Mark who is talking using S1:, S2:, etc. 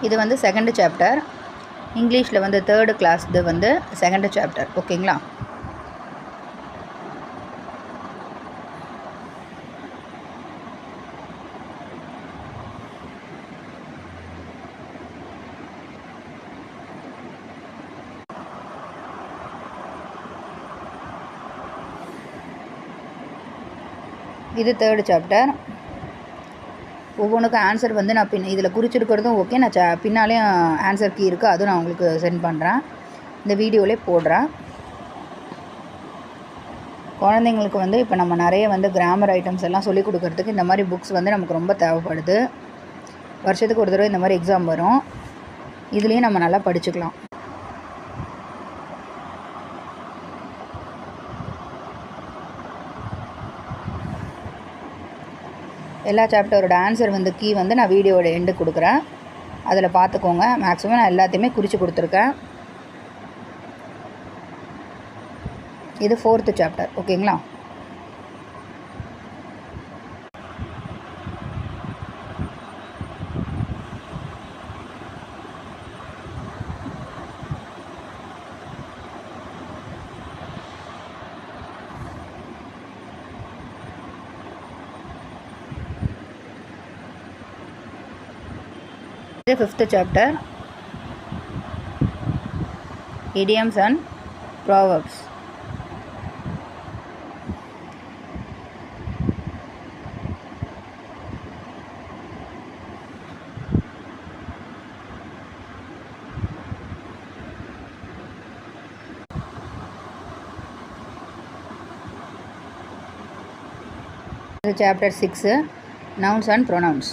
S1: இது வந்து second chapter. இங்கிலீஷில் வந்து தேர்டு கிளாஸ். இது வந்து செகண்ட் சாப்டர். ஓகேங்களா? இது தேர்டு சாப்டர். ஒவ்வொன்றுக்கும் ஆன்சர் வந்து நான் இதில் குறிச்சிருக்கிறதும் ஓகே. நான் பின்னாலேயும் ஆன்சர் கீ இருக்குது, அதுவும் நான் உங்களுக்கு சென்ட் பண்ணுறேன், இந்த வீடியோவிலே போடுறேன். குழந்தைங்களுக்கு வந்து இப்போ நம்ம நிறைய வந்து கிராமர் ஐட்டம்ஸ் எல்லாம் சொல்லிக் கொடுக்குறதுக்கு இந்த மாதிரி புக்ஸ் வந்து நமக்கு ரொம்ப தேவைப்படுது. வருஷத்துக்கு ஒரு தடவை இந்த மாதிரி எக்ஸாம் வரும். இதுலேயும் நம்ம நல்லா படிச்சுக்கலாம். எல்லா சாப்டரோட ஆன்சர் வந்து கீ வந்து நான் வீடியோவோட எண்டு கொடுக்குறேன், அதில் பார்த்துக்கோங்க. மேக்ஸிமம் நான் எல்லாத்தையுமே குறித்து கொடுத்துருக்கேன். இது ஃபோர்த்து சாப்டர். ஓகேங்களா? இது fifth chapter, idioms and proverbs. இது சாப்டர் 6, nouns and pronouns.